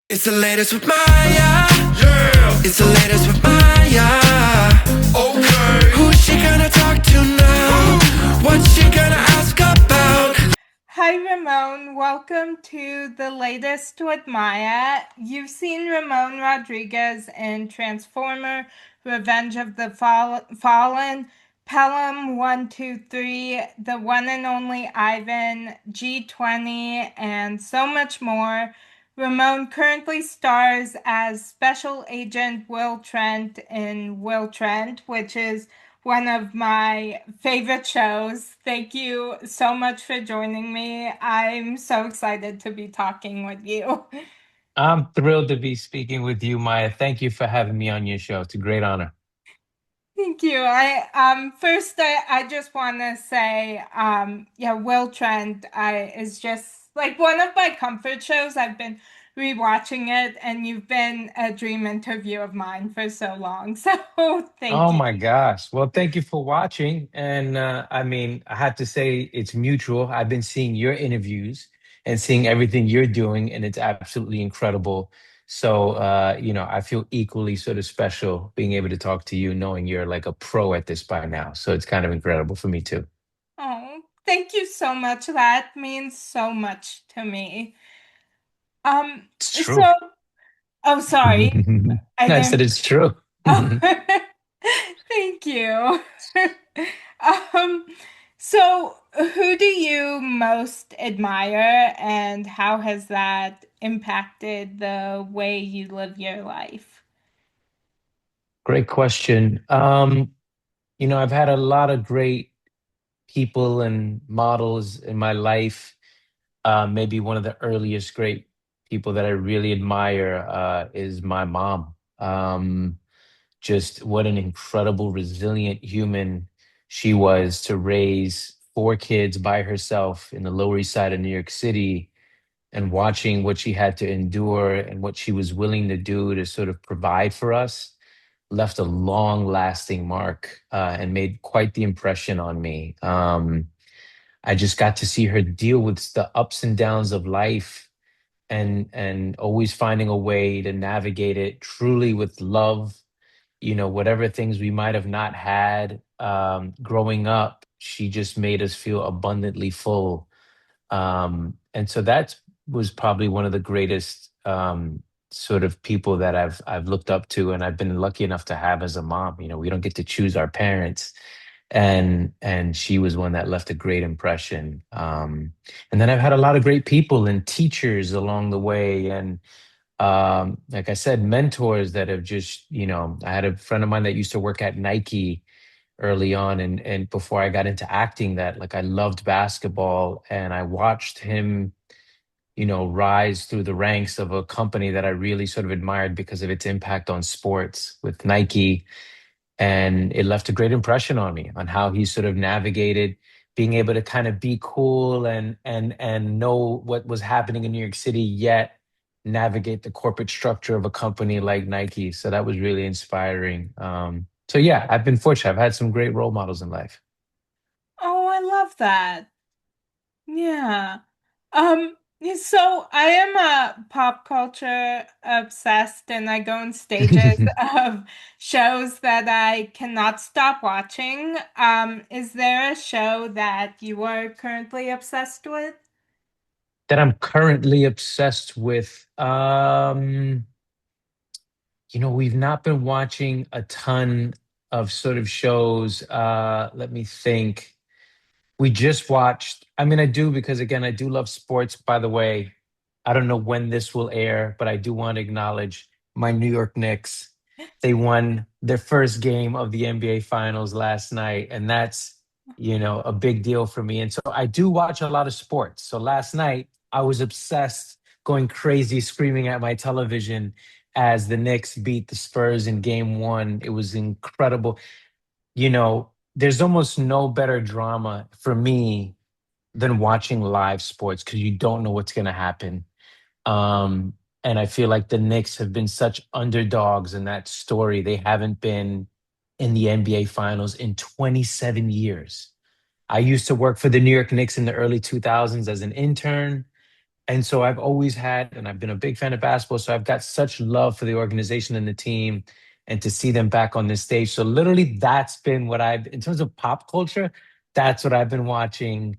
It's the latest with Maya. Yeah, It's the latest with Maya. okay. Who's she gonna talk to now? What's she gonna ask about? Hi, Ramon. Welcome to the latest with Maya. You've seen Ramón Rodriguez in Transformer, Revenge of the Fallen, Pelham 123, The One and Only Ivan, G20, and so much more. Ramon currently stars as Special Agent Will Trent in Will Trent, which is one of my favorite shows. Thank you so much for joining me. I'm so excited to be talking with you. I'm thrilled to be speaking with you, Maya. Thank you for having me on your show. It's a great honor. Thank you. I just want to say yeah, Will Trent I is just like one of my comfort shows. I've been rewatching it and you've been a dream interview of mine for so long. So thank Oh you. my gosh. Well, thank you for watching. And I mean, I have to say it's mutual. I've been seeing your interviews and seeing everything you're doing, and it's absolutely incredible. So, I feel equally sort of special being able to talk to you, knowing you're like a pro at this by now. So it's kind of incredible for me too. Oh, thank you so much. That means so much to me. It's So, true. oh, sorry. I I said didn't. it's true. Oh, thank you. Um, so who do you most admire, and how has that impacted the way you live your life? Great question. I've had a lot of great people and models in my life. Maybe one of the earliest great people that I really admire is my mom. Just what an incredible, resilient human she was to raise four kids by herself in the Lower East Side of New York City, and watching what she had to endure and what she was willing to do to sort of provide for us left a long lasting mark and made quite the impression on me. I just got to see her deal with the ups and downs of life, and always finding a way to navigate it truly with love. Whatever things we might have not had growing up, she just made us feel abundantly full. And so that was probably one of the greatest sort of people that I've looked up to, and I've been lucky enough to have as a mom. We don't get to choose our parents, and she was one that left a great impression. And then I've had a lot of great people and teachers along the way, and like I said, mentors that have just, I had a friend of mine that used to work at Nike early on, and before I got into acting, that like I loved basketball, and I watched him rise through the ranks of a company that I really sort of admired because of its impact on sports with Nike. And it left a great impression on me on how he sort of navigated being able to kind of be cool and know what was happening in New York City, yet navigate the corporate structure of a company like Nike. So that was really inspiring. So yeah, I've been fortunate. I've had some great role models in life. Oh, I love that. Yeah. Yeah, so I am a pop culture obsessed and I go on stages of shows that I cannot stop watching. Is there a show that you are currently obsessed with? That I'm currently obsessed with. We've not been watching a ton of sort of shows. Let me think. We just watched, I mean, I do because again, I do love sports. By the way, I don't know when this will air, but I do want to acknowledge my New York Knicks. They won their first game of the NBA Finals last night, and that's, a big deal for me. And so I do watch a lot of sports. So last night I was obsessed, going crazy, screaming at my television as the Knicks beat the Spurs in game one. It was incredible. There's almost no better drama for me than watching live sports because you don't know what's going to happen. And I feel like the Knicks have been such underdogs in that story. They haven't been in the NBA Finals in 27 years. I used to work for the New York Knicks in the early 2000s as an intern, And so I've always had, and I've been a big fan of basketball. So I've got such love for the organization and the team and to see them back on this stage. So literally that's been what I've, in terms of pop culture, that's what I've been watching,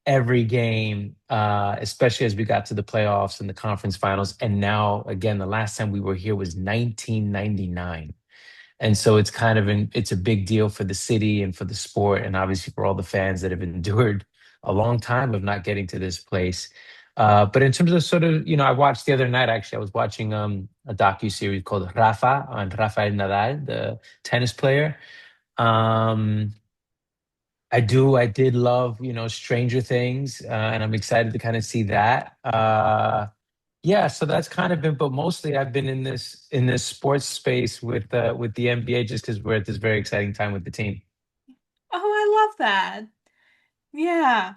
every game, especially as we got to the playoffs and the conference finals. And now, again, the last time we were here was 1999. And so it's kind of it's a big deal for the city and for the sport, and obviously for all the fans that have endured a long time of not getting to this place. But in terms of sort of, I watched the other night, actually, I was watching a docu-series called Rafa on Rafael Nadal, the tennis player. Um, I did love, Stranger Things, and I'm excited to kind of see that. Yeah, so that's kind of been, but mostly I've been in this sports space with the NBA just because we're at this very exciting time with the team. Oh, I love that. Yeah.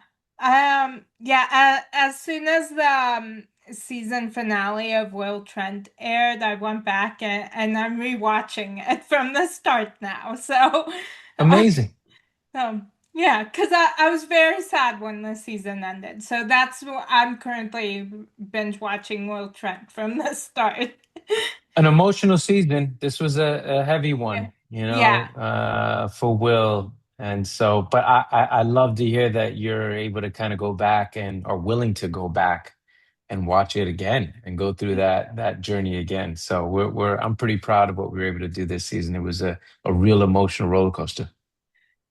Yeah, as soon as the season finale of Will Trent aired, I went back and I'm rewatching it from the start now. So, Amazing. yeah, because I was very sad when the season ended. So that's what I'm currently binge watching Will Trent from the start. An emotional season. This was a heavy Yeah. one, Yeah. for Will. And so, but I love to hear that you're able to kind of go back and are willing to go back and watch it again and go through that journey again. So I'm pretty proud of what we were able to do this season. It was a real emotional roller coaster.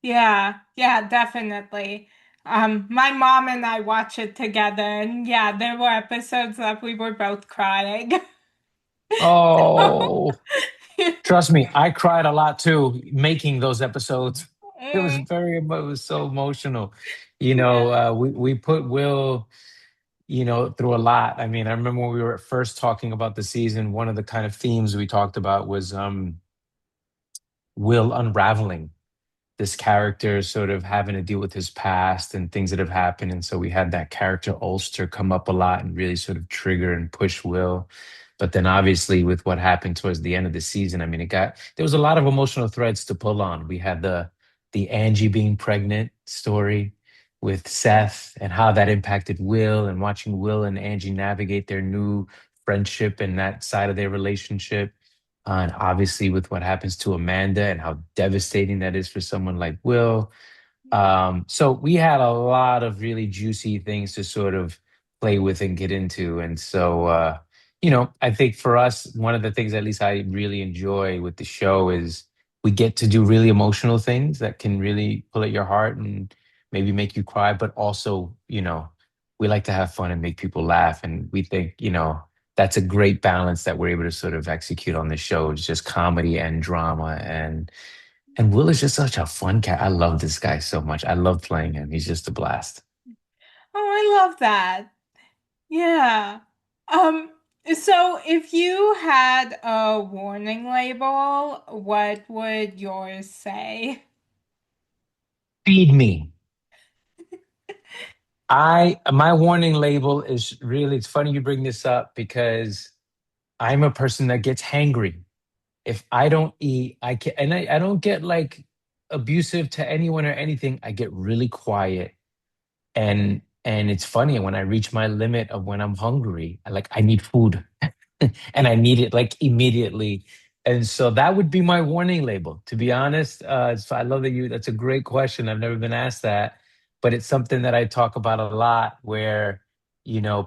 Yeah, yeah, definitely. My mom and I watch it together, and yeah, there were episodes that we were both crying. Oh, trust me, I cried a lot too making those episodes. Mm, It was so emotional. yeah. We put Will, through a lot. I mean, I remember when we were first talking about the season, one of the kind of themes we talked about was Will unraveling, this character sort of having to deal with his past and things that have happened. And so we had that character Ulster come up a lot and really sort of trigger and push Will. But then obviously with what happened towards the end of the season, I mean, there was a lot of emotional threads to pull on. We had the Angie being pregnant story with Seth and how that impacted Will, and watching Will and Angie navigate their new friendship and that side of their relationship, and obviously with what happens to Amanda and how devastating that is for someone like Will. So we had a lot of really juicy things to sort of play with and get into. And so, I think for us, one of the things at least I really enjoy with the show is we get to do really emotional things that can really pull at your heart and maybe make you cry, but also, we like to have fun and make people laugh. And we think, that's a great balance that we're able to sort of execute on the show. It's just comedy and drama, and Will is just such a fun cat. I love this guy so much. I love playing him. He's just a blast. Oh, I love that. Yeah. Um, so if you had a warning label, what would yours say? Feed me. My warning label is really, it's funny you bring this up because I'm a person that gets hangry. If I don't eat, I can, and I don't get like abusive to anyone or anything. I get really quiet. And it's funny when I reach my limit of when I'm hungry, I need food. And I need it like immediately. And so that would be my warning label, to be honest. So I love that's a great question. I've never been asked that, but it's something that I talk about a lot where,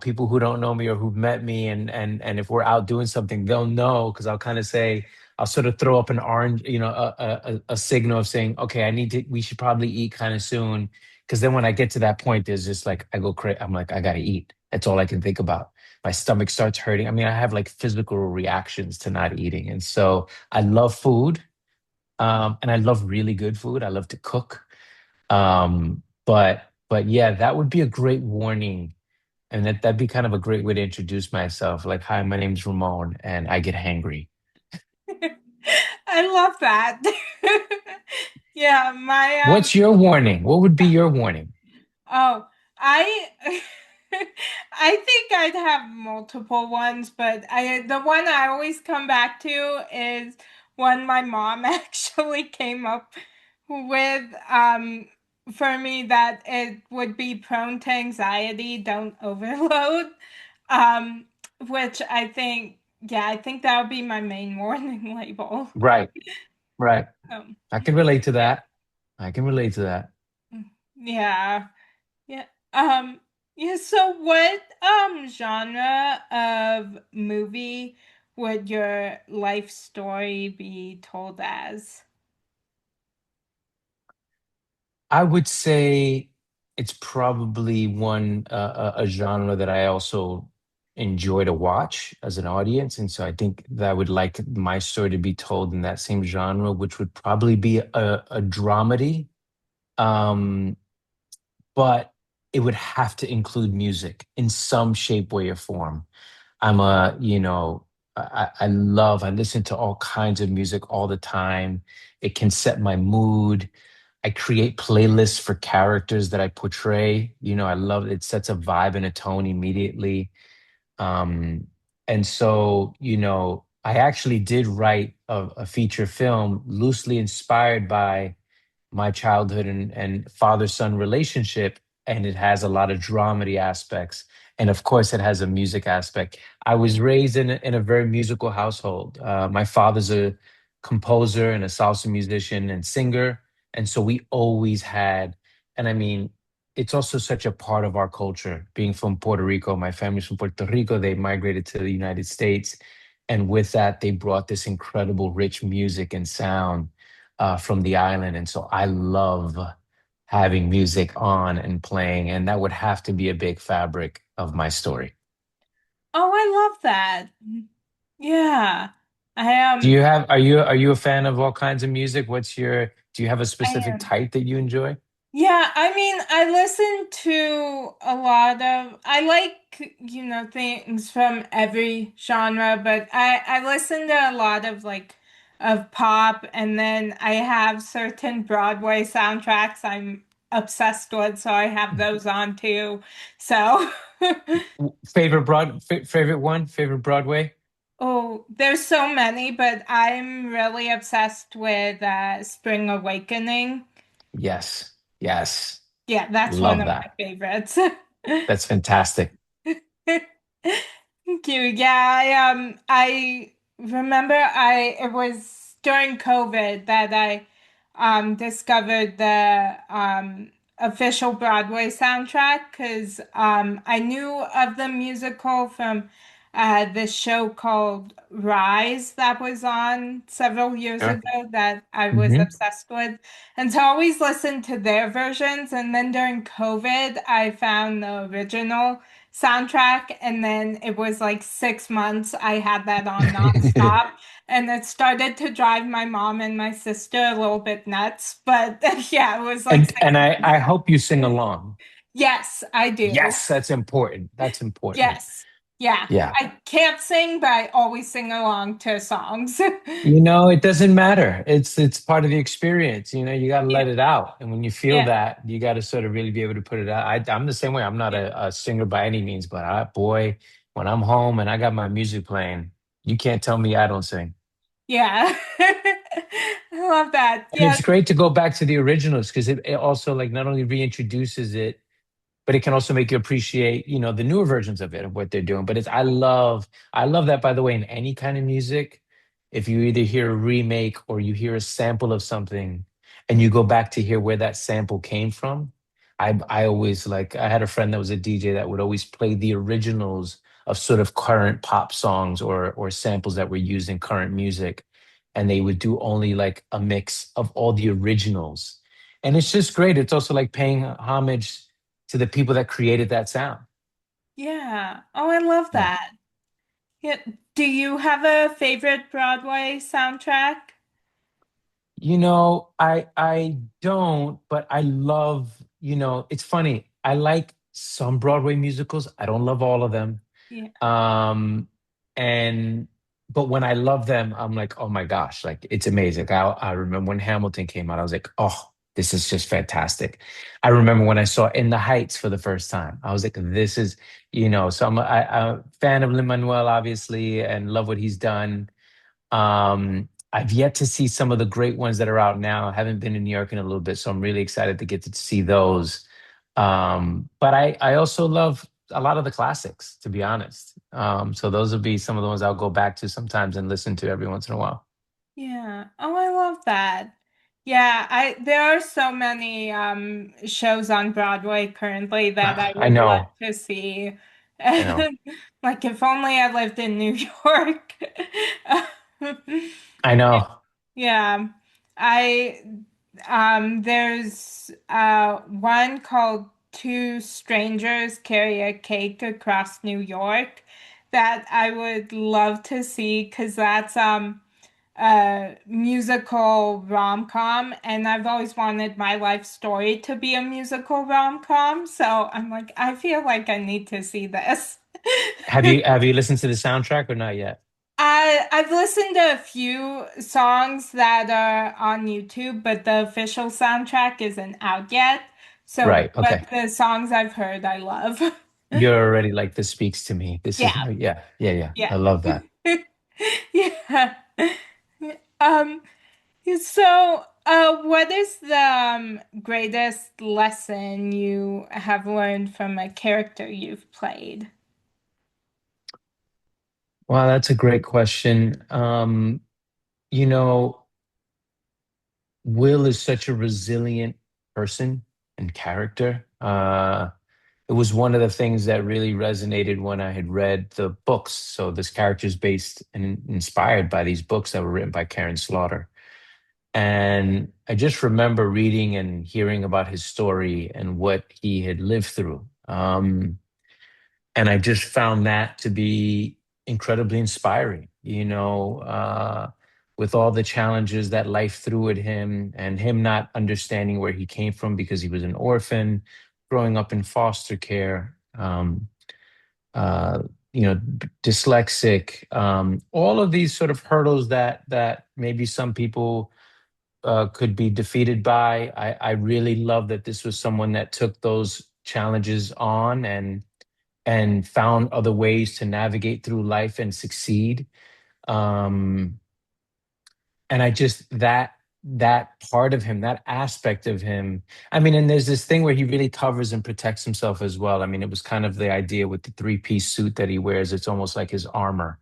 people who don't know me or who've met me, and if we're out doing something, they'll know because I'll kind of say, I'll sort of throw up an orange, a signal of saying, okay, we should probably eat kind of soon. Cause then when I get to that point, there's just like, I go crazy. I'm like, I gotta eat. That's all I can think about. My stomach starts hurting. I mean, I have like physical reactions to not eating. And so I love food. And I love really good food. I love to cook. But yeah, that would be a great warning. And that'd be kind of a great way to introduce myself. Like, hi, my name's Ramon, and I get hangry. I love that. Yeah, What's your warning? What would be your warning? oh, I I think I'd have multiple ones, but the one I always come back to is when my mom actually came up with for me that it would be prone to anxiety, don't overload. Um, which I think, yeah, I think that would be my main warning label. Right, right. Um, I can relate to that. I can relate to that. yeah, yeah. Yeah, so what genre of movie would your life story be told as? I would say it's probably one a genre that I also enjoy to watch as an audience, and so I think that I would like my story to be told in that same genre, which would probably be a dramedy. Um, but it would have to include music in some shape, way, or form. I'm a, you know, I listen to all kinds of music all the time. It can set my mood. I create playlists for characters that I portray. I love it. Sets a vibe and a tone immediately. Um, and so, I actually did write a feature film loosely inspired by my childhood and father-son relationship, and it has a lot of dramedy aspects, and of course it has a music aspect. I was raised in a very musical household. My father's a composer and a salsa musician and singer, and so we always had, and I mean, it's also such a part of our culture. Being from Puerto Rico, my family's from Puerto Rico, they migrated to the United States, and with that they brought this incredible rich music and sound from the island. And so I love having music on and playing, and that would have to be a big fabric of my story. Oh, I love that. Yeah. I Do am. you have, are you a fan of all kinds of music? Do you have a I specific am. type that you enjoy? Yeah, I mean, I listen to a lot of, I like, things from every genre, but I listen to a lot of of pop, and then I have certain Broadway soundtracks I'm obsessed with, so I have those on too. So, Favorite Broadway? oh, there's so many, but I'm really obsessed with Spring Awakening. Yes. Yes. Yeah, that's one Love of my that. favorites. That's fantastic. Thank you. Yeah, I remember it was during COVID that I discovered the official Broadway soundtrack because I knew of the musical from this show called Rise that was on several years Sure. ago that I was Hmm. obsessed with. And so I always listened to their versions. And then during COVID, I found the original soundtrack, and then it was like 6 months I had that on nonstop, and it started to drive my mom and my sister a little bit nuts, but yeah, it was like And six I months. hope you sing along. Yes, I do. Yes, that's important. That's important. Yes. Yeah. Yeah. I can't sing, but I always sing along to songs. It doesn't matter. It's part of the experience. You got to Yeah. let it out. And when you feel Yeah. that, you got to sort of really be able to put it out. I'm the same way. I'm not Yeah. a singer by any means, but boy, when I'm home and I got my music playing, you can't tell me I don't sing. Yeah. I love that. And Yeah. it's great to go back to the originals because it also like not only reintroduces it, but it can also make you appreciate, the newer versions of it of what they're doing. But I love that, by the way, in any kind of music. If you either hear a remake or you hear a sample of something and you go back to hear where that sample came from, I always like, I had a friend that was a DJ that would always play the originals of sort of current pop songs or samples that were used in current music. And they would do only like a mix of all the originals. And it's just great. It's also like paying homage to the people that created that sound. Yeah. Oh, I love Yeah. that. Yeah. Do you have a favorite Broadway soundtrack? I don't, but I love, it's funny. I like some Broadway musicals. I don't love all of them. Yeah. Um, and but when I love them, I'm like, oh my gosh, like it's amazing. I remember when Hamilton came out, I was like, oh, this is just fantastic. I remember when I saw In the Heights for the first time. I was like, this is, so I'm a fan of Lin-Manuel, obviously, and love what he's done. I've yet to see some of the great ones that are out now. I haven't been in New York in a little bit, so I'm really excited to get to see those. But I also love a lot of the classics, to be honest. So those would be some of the ones I'll go back to sometimes and listen to every once in a while. Yeah. Oh, I love that. Yeah, I there are so many shows on Broadway currently that I I would love know, to see. I know, Like if only I lived in New York. I know. Yeah. I there's one called Two Strangers Carry a Cake Across New York that I would love to see because that's a musical rom-com, and I've always wanted my life story to be a musical rom-com, so I'm like, I feel like I need to see this. Have you listened to the soundtrack or not yet? I've listened to a few songs that are on YouTube, but the official soundtrack isn't out yet. So, Right. but Okay. the songs I've heard, I love. You're already like, this speaks to me. This is Yeah, my, yeah, yeah, yeah. yeah. I love that. Yeah. Um, so, what is the greatest lesson you have learned from a character you've played? Wow, that's a great question. You know, Will is such a resilient person and character. It was one of the things that really resonated when I had read the books. So this character is based and inspired by these books that were written by Karen Slaughter. And I just remember reading and hearing about his story and what he had lived through. And I just found that to be incredibly inspiring, with all the challenges that life threw at him and him not understanding where he came from because he was an orphan, growing up in foster care, uh, dyslexic, all of these sort of hurdles that maybe some people could be defeated by. I really love that this was someone that took those challenges on and found other ways to navigate through life and succeed. Um, and I just that part of him, that aspect of him. I mean, and there's this thing where he really covers and protects himself as well. I mean, it was kind of the idea with the three-piece suit that he wears. It's almost like his armor.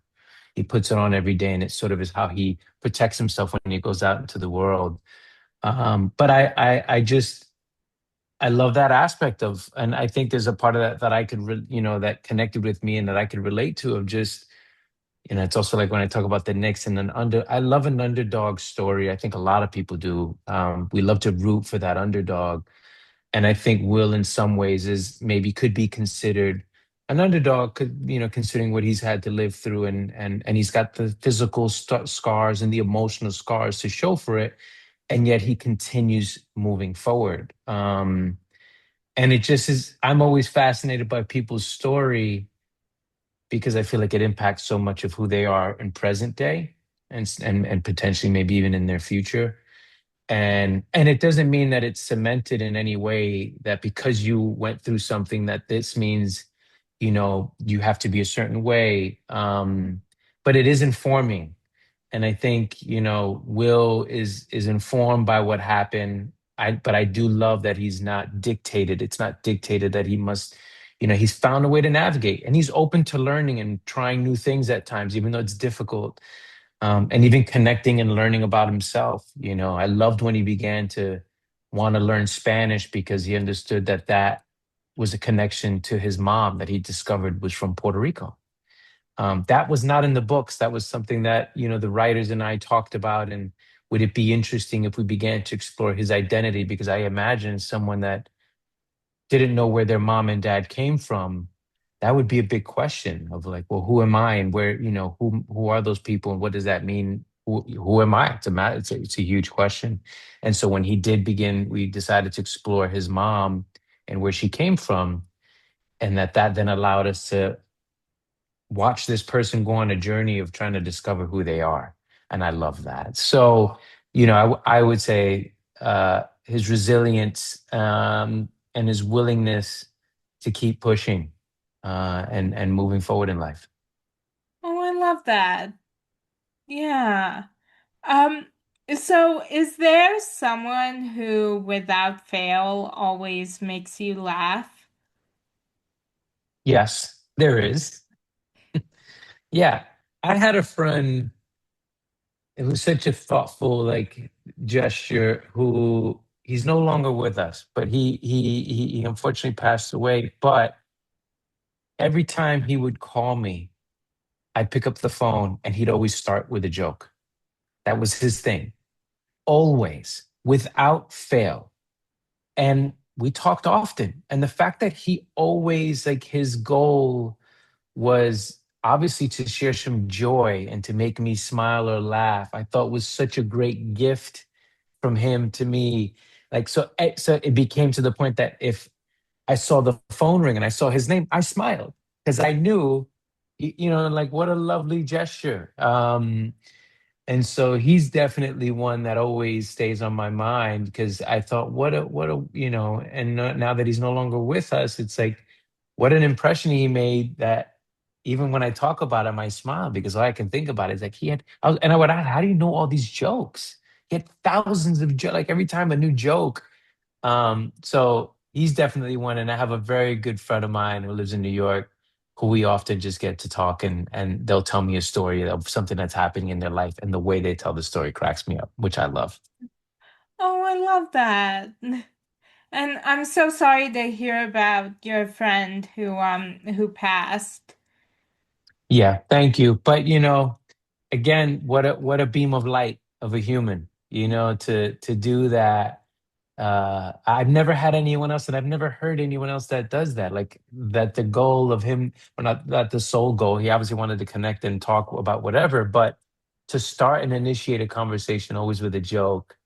He puts it on every day, and it sort of is how he protects himself when he goes out into the world. But I just I love that aspect of, and I think there's a part of that that I could, that connected with me and that I could relate to of just, it's also like when I talk about the Knicks and I love an underdog story. I think a lot of people do. We love to root for that underdog. And I think Will in some ways is maybe could be considered an underdog, considering what he's had to live through and he's got the physical scars and the emotional scars to show for it. And yet he continues moving forward. And it just is, I'm always fascinated by people's story because I feel like it impacts so much of who they are in present day and potentially maybe even in their future. And it doesn't mean that it's cemented in any way that because you went through something that this means, you have to be a certain way. But it is informing. And I think, Will is informed by what happened. But I do love that he's not dictated. It's not dictated that he must, he's found a way to navigate and he's open to learning and trying new things at times, even though it's difficult. And even connecting and learning about himself. I loved when he began to want to learn Spanish because he understood that that was a connection to his mom that he discovered was from Puerto Rico. That was not in the books. That was something that, the writers and I talked about. And would it be interesting if we began to explore his identity? Because I imagine someone that didn't know where their mom and dad came from, that would be a big question of like, well, who am I and where, who are those people and what does that mean? Who am I? It's a huge question. And so when he did begin, we decided to explore his mom and where she came from, and that then allowed us to watch this person go on a journey of trying to discover who they are. And I love that. So, I would say his resilience and his willingness to keep pushing and moving forward in life. Oh, I love that. Yeah. Um, so is there someone who, without fail, always makes you laugh? Yes, there is. Yeah. I had a friend, it was such a thoughtful like gesture who he's no longer with us, but he unfortunately passed away. But every time he would call me, I'd pick up the phone and he'd always start with a joke. That was his thing. Always, without fail. And we talked often. And the fact that he always, like, his goal was obviously to share some joy and to make me smile or laugh, I thought was such a great gift from him to me. Like, so it became to the point that if I saw the phone ring and I saw his name, I smiled because I knew, like, what a lovely gesture. And so he's definitely one that always stays on my mind because I thought, and now that he's no longer with us, it's like, what an impression he made that even when I talk about him, I smile because all I can think about is like and I would ask, how do you know all these jokes? He had thousands of jokes, like every time a new joke. So he's definitely one, and I have a very good friend of mine who lives in New York, who we often just get to talk, and they'll tell me a story of something that's happening in their life, and the way they tell the story cracks me up, which I love. Oh, I love that. And I'm so sorry to hear about your friend who passed. Yeah, thank you. But again, what a beam of light of a human, to do that. I've never had anyone else, and I've never heard anyone else that does that. Like that, the goal of him, or not the sole goal. He obviously wanted to connect and talk about whatever, but to start and initiate a conversation always with a joke.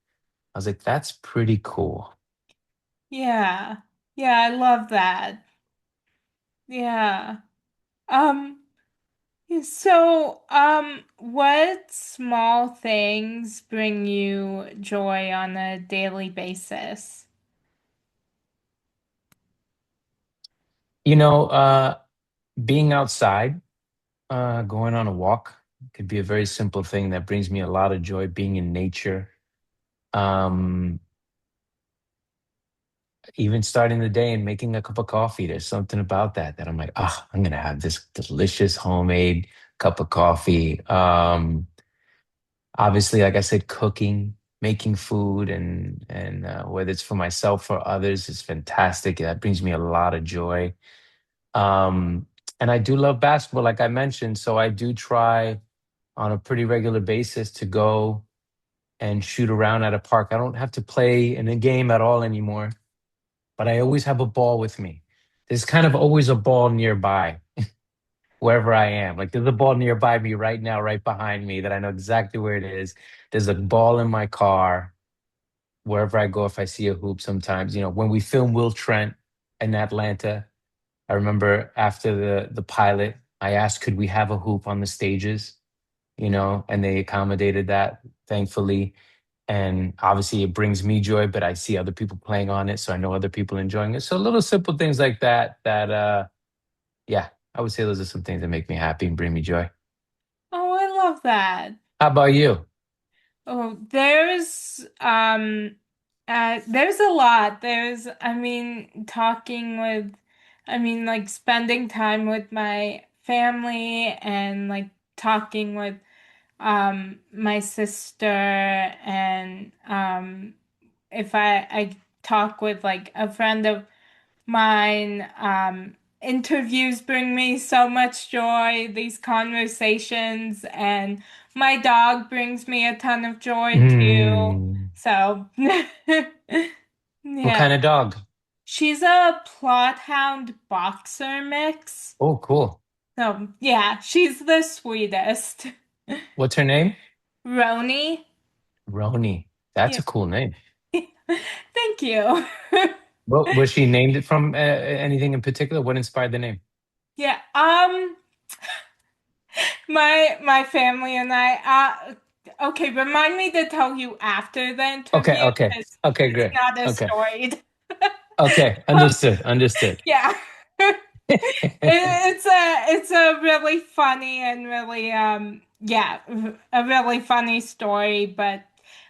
I was like, that's pretty cool. Yeah. Yeah, I love that. Yeah. Um, what small things bring you joy on a daily basis? You know, uh, Being outside, going on a walk could be a very simple thing that brings me a lot of joy. Being in nature. Um, Even starting the day and making a cup of coffee. There's something about that I'm like, I'm gonna have this delicious homemade cup of coffee. Obviously, like I said, cooking, making food, and whether it's for myself or others is fantastic. That brings me a lot of joy. Um, and I do love basketball, like I mentioned, so I do try on a pretty regular basis to go and shoot around at a park. I don't have to play in a game at all anymore, but I always have a ball with me. There's kind of always a ball nearby wherever I am. Like there's a ball nearby me right now, right behind me, that I know exactly where it is. There's a ball in my car wherever I go if I see a hoop sometimes. When we filmed Will Trent in Atlanta, I remember after the pilot, I asked, could we have a hoop on the stages? And they accommodated that, thankfully. And obviously, it brings me joy, but I see other people playing on it, so I know other people enjoying it. So little simple things like that, yeah, I would say those are some things that make me happy and bring me joy. Oh, I love that. How about you? Oh, there's a lot. Like spending time with my family and like talking with my sister and if I talk with like a friend of mine. Interviews bring me so much joy, these conversations, and my dog brings me a ton of joy too. Hmm. So, What yeah, kind of dog? she's a Plothound boxer mix. Oh, cool. So, yeah, she's the sweetest. What's her name? Roni. Roni. That's Yeah. a cool name. Thank you. What was she named it from? Anything in particular? What inspired the name? Yeah, my family and okay, remind me to tell you after the Okay, interview okay, because okay, it's great. not as Okay, storied. okay, Um, understood, understood. yeah. It's a really funny and really yeah, a really funny story, but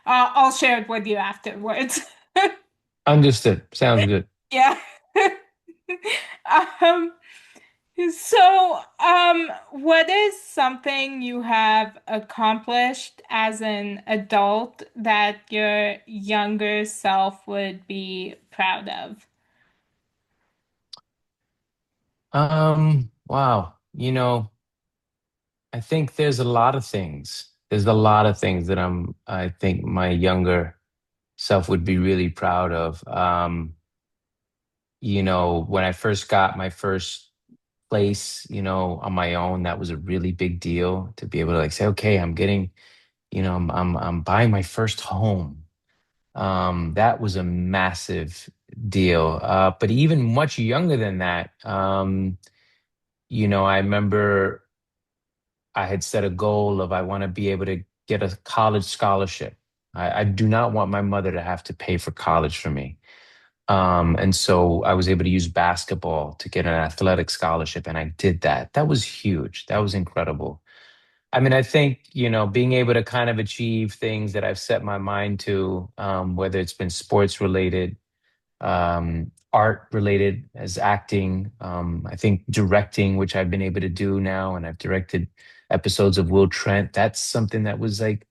I'll share it with you afterwards. Understood. Sounds good. Yeah. um what is something you have accomplished as an adult that your younger self would be proud of? Wow. I think there's a lot of things. There's a lot of things that I think my younger self would be really proud of. When I first got my first place, on my own, that was a really big deal to be able to like say, okay, I'm getting, I'm buying my first home. That was a massive deal. But even much younger than that, I remember I had set a goal of I want to be able to get a college scholarship. I do not want my mother to have to pay for college for me. And so I was able to use basketball to get an athletic scholarship, and I did that. That was huge. That was incredible. I mean, I think, being able to kind of achieve things that I've set my mind to, whether it's been sports related, art related as acting, I think directing, which I've been able to do now, and I've directed episodes of Will Trent. That's something that was like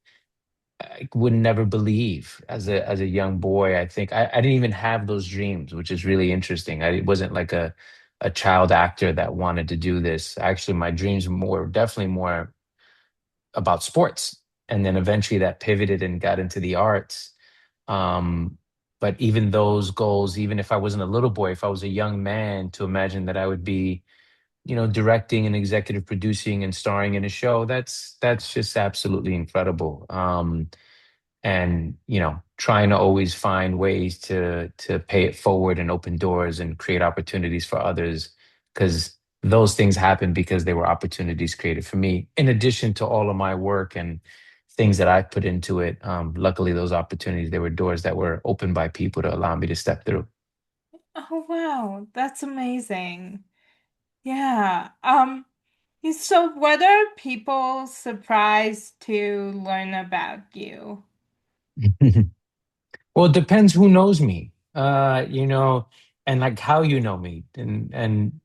I would never believe as a young boy. I think I didn't even have those dreams, which is really interesting. I wasn't like a child actor that wanted to do this. Actually, my dreams were definitely more about sports. And then eventually that pivoted and got into the arts. Um, but even those goals, even if I wasn't a little boy, if I was a young man, to imagine that I would be, directing and executive producing and starring in a show, that's just absolutely incredible. And trying to always find ways to pay it forward and open doors and create opportunities for others, because those things happen because they were opportunities created for me in addition to all of my work and things that I put into it. Luckily those opportunities, they were doors that were opened by people to allow me to step through. Oh wow, that's amazing. Yeah. So what are people surprised to learn about you? Well, it depends who knows me, and like how you know me, and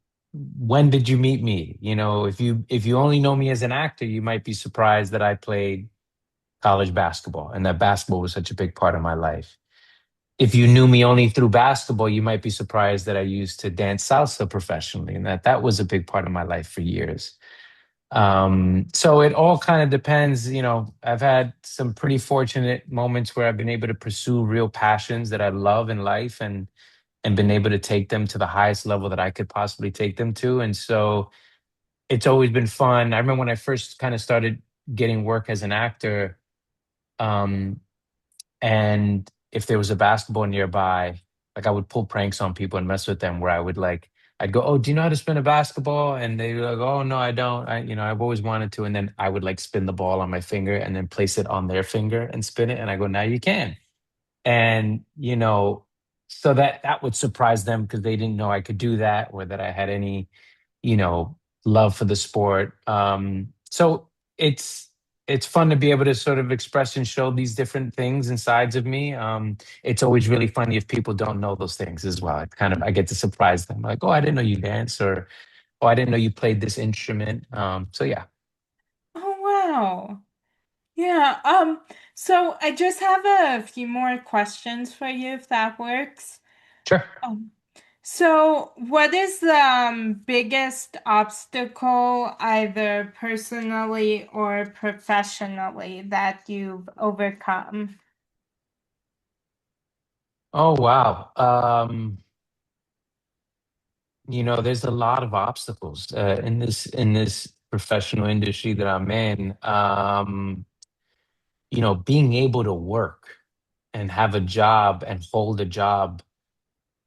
when did you meet me? If you only know me as an actor, you might be surprised that I played college basketball and that basketball was such a big part of my life. If you knew me only through basketball, you might be surprised that I used to dance salsa professionally and that was a big part of my life for years. So it all kind of depends. I've had some pretty fortunate moments where I've been able to pursue real passions that I love in life and been able to take them to the highest level that I could possibly take them to. And so it's always been fun. I remember when I first kind of started getting work as an actor, um, and if there was a basketball nearby, like I would pull pranks on people and mess with them where I'd go, "Oh, do you know how to spin a basketball?" And they were like, "Oh, no, I don't. I've always wanted to." And then I would like spin the ball on my finger and then place it on their finger and spin it. And I go, "Now you can." And, so that would surprise them because they didn't know I could do that or that I had any, you know, love for the sport. So it's it's fun to be able to sort of express and show these different things and sides of me. It's always really funny if people don't know those things as well. It kind of I get to surprise them, like, "Oh, I didn't know you dance," or "Oh, I didn't know you played this instrument." So yeah, Oh wow. Yeah, so I just have a few more questions for you if that works. sure. Um, so what is the biggest obstacle, either personally or professionally, that you've overcome? Oh wow. There's a lot of obstacles in this professional industry that I'm in. Being able to work and have a job and hold a job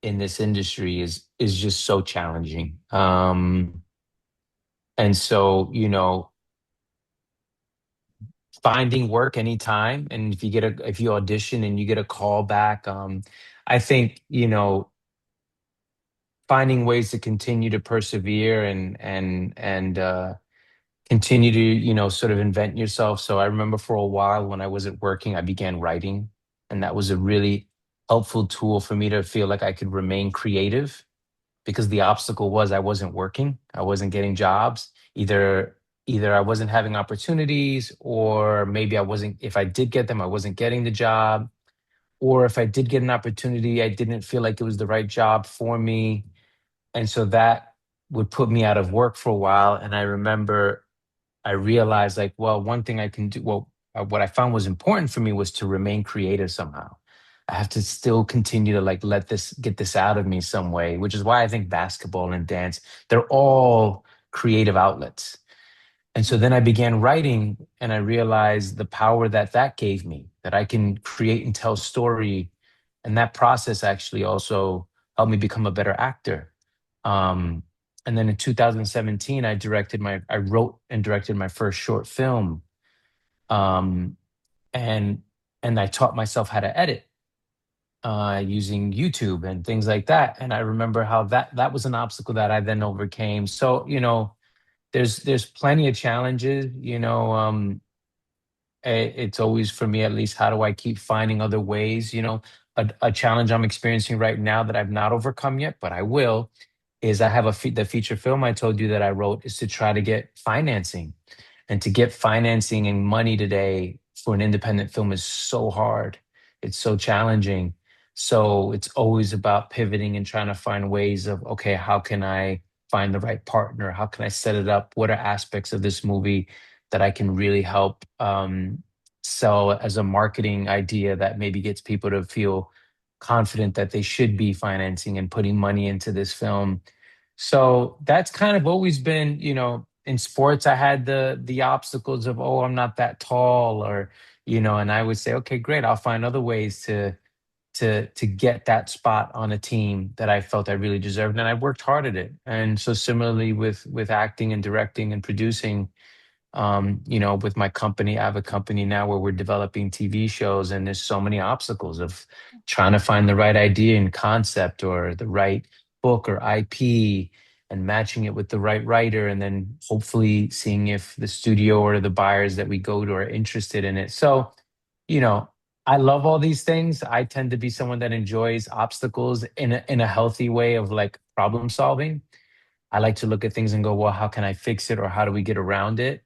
in this industry is just so challenging. And so, finding work anytime, and if you audition and you get a call back, I think, finding ways to continue to persevere and continue to, sort of invent yourself. So I remember for a while when I wasn't working, I began writing, and that was a really helpful tool for me to feel like I could remain creative because the obstacle was I wasn't working, I wasn't getting jobs. Either I wasn't having opportunities, or maybe I wasn't, if I did get them, I wasn't getting the job, or if I did get an opportunity, I didn't feel like it was the right job for me. And so that would put me out of work for a while. And I remember I realized, like, well, one thing I can do, well, what I found was important for me was to remain creative somehow. I have to still continue to like get this out of me some way, which is why I think basketball and dance, they're all creative outlets. And so then I began writing, and I realized the power that that gave me, that I can create and tell story. And that process actually also helped me become a better actor. Um, and then in 2017, I wrote and directed my first short film. Um, and, and I taught myself how to edit, using YouTube and things like that. And I remember how that was an obstacle that I then overcame. So, there's plenty of challenges, it's always for me, at least, how do I keep finding other ways? A challenge I'm experiencing right now that I've not overcome yet, but I will, is I have the feature film I told you that I wrote is to try to get financing. And to get financing and money today for an independent film is so hard. It's so challenging. So it's always about pivoting and trying to find ways of, okay, how can I find the right partner? How can I set it up? What are aspects of this movie that I can really help, sell as a marketing idea that maybe gets people to feel confident that they should be financing and putting money into this film. So that's kind of always been, in sports, I had the obstacles of, oh, I'm not that tall, or, and I would say, okay, great, I'll find other ways to get that spot on a team that I felt I really deserved, and I worked hard at it. And so similarly with acting and directing and producing, with my company, I have a company now where we're developing TV shows, and there's so many obstacles of trying to find the right idea and concept, or the right book or IP, and matching it with the right writer, and then hopefully seeing if the studio or the buyers that we go to are interested in it. So, you know, I love all these things. I tend to be someone that enjoys obstacles in a healthy way of like problem solving. I like to look at things and go, well, how can I fix it, or how do we get around it?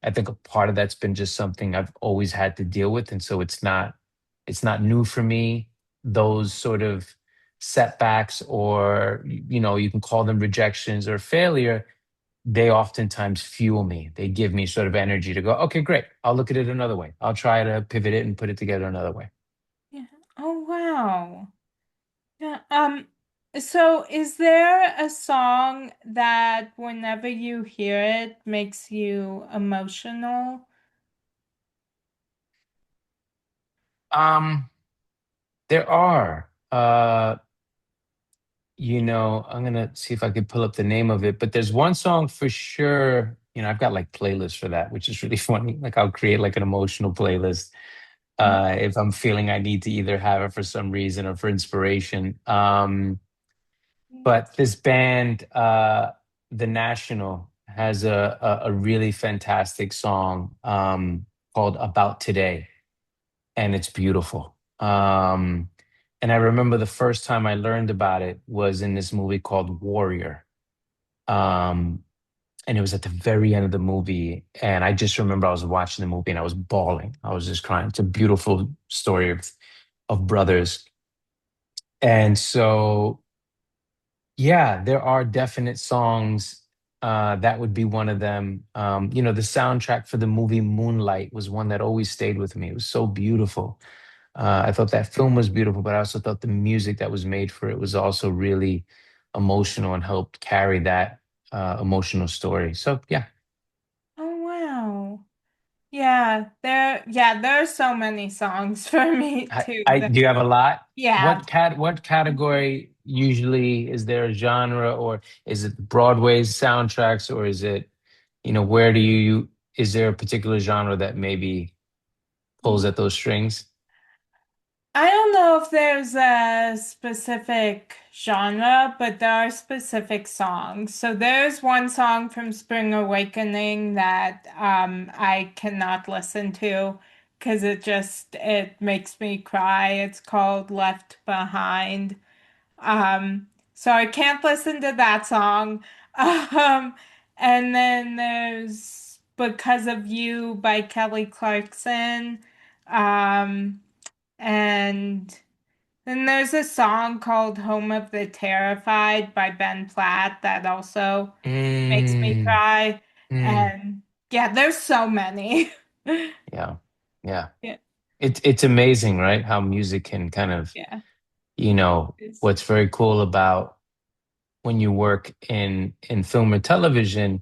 I think a part of that's been just something I've always had to deal with, and so it's not new for me. Those sort of setbacks, or you can call them rejections or failure, they oftentimes fuel me. They give me sort of energy to go, okay, great. I'll look at it another way. I'll try to pivot it and put it together another way. Yeah. Oh, wow. Yeah. So is there a song that whenever you hear it makes you emotional? Um, there are. I'm gonna see if I can pull up the name of it, but there's one song for sure. I've got like playlists for that, which is really funny. Like I'll create like an emotional playlist, Mm. if I'm feeling I need to either have it for some reason or for inspiration. But this band, The National, has a really fantastic song, called About Today, and it's beautiful. And I remember the first time I learned about it was in this movie called Warrior. Um, and it was at the very end of the movie. And I just remember I was watching the movie and I was bawling. I was just crying. It's a beautiful story of brothers. And so, yeah, there are definite songs. That would be one of them. The soundtrack for the movie Moonlight was one that always stayed with me. It was so beautiful. I thought that film was beautiful, but I also thought the music that was made for it was also really emotional and helped carry that, emotional story. So yeah, Oh, wow. There are so many songs for me too. I do you have a lot? Yeah. What category usually, is there a genre, or is it Broadway's soundtracks, or is it, where do is there a particular genre that maybe pulls at those strings? I don't know if there's a specific genre, but there are specific songs. So there's one song from Spring Awakening that I cannot listen to because it makes me cry. It's called Left Behind. So I can't listen to that song. Um, and then there's Because of You by Kelly Clarkson. Um, and then there's a song called Home of the Terrified by Ben Platt that also makes me Mm, cry. mm. And yeah, there's so many. Yeah. Yeah. Yeah, It's amazing, right? How music can kind of, yeah. It's, what's very cool about when you work in film or television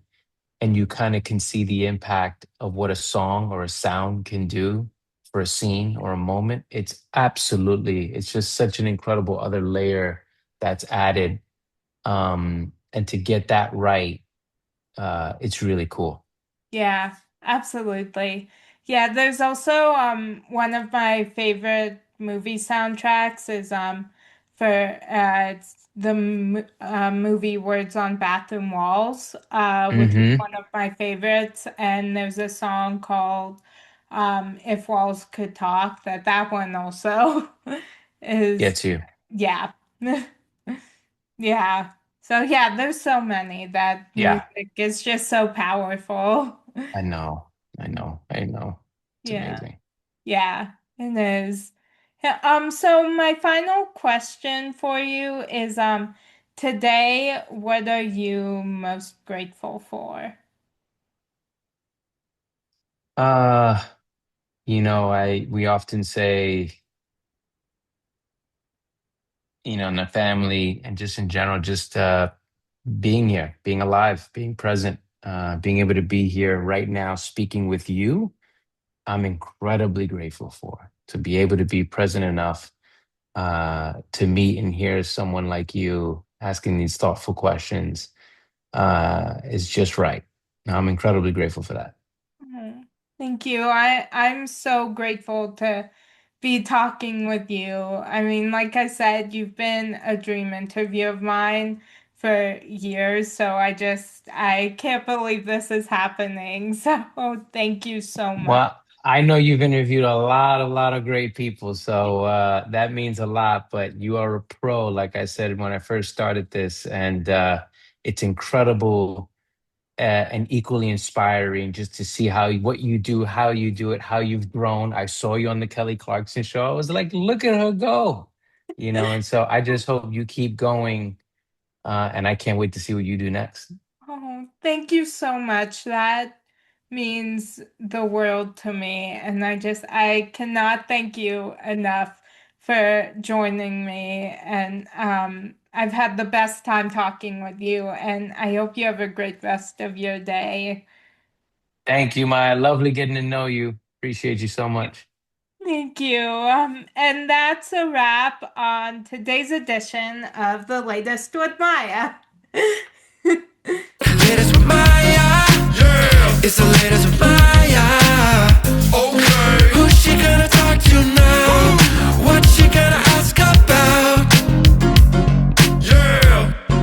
and you kind of can see the impact of what a song or a sound can do for a scene or a moment. It's just such an incredible other layer that's added. And to get that right, it's really cool. Yeah, absolutely. Yeah, there's also one of my favorite movie soundtracks is for it's the movie Words on Bathroom Walls, which is Hmm. one of my favorites, and there's a song called If Walls Could Talk, that one also is Gets you. yeah. Yeah. So yeah, there's so many that Yeah, music is just so powerful. I know. I know. I know. It's Yeah. amazing. Yeah, it is. Yeah, so my final question for you is today, what are you most grateful for? Uh, I we often say, in the family and just in general, just being here, being alive, being present, being able to be here right now, speaking with you. I'm incredibly grateful for to be able to be present enough to meet and hear someone like you asking these thoughtful questions is just right. I'm incredibly grateful for that. Mhm. Thank you. I'm so grateful to be talking with you. I mean, like I said, you've been a dream interview of mine for years, so I can't believe this is happening. So thank you so much. Well, I know you've interviewed a lot of great people, so that means a lot. But you are a pro, like I said when I first started this, and it's incredible and equally inspiring just to see what you do, how you do it, how you've grown. I saw you on the Kelly Clarkson show. I was like, look at her go, and so I just hope you keep going, and I can't wait to see what you do next. Oh, thank you so much. That means the world to me. And I cannot thank you enough for joining me. And I've had the best time talking with you. And I hope you have a great rest of your day. Thank you, Maya. Lovely getting to know you. Appreciate you so much. Thank you. And that's a wrap on today's edition of The Latest with Maya. Latest with Maya. Yeah. It's the latest.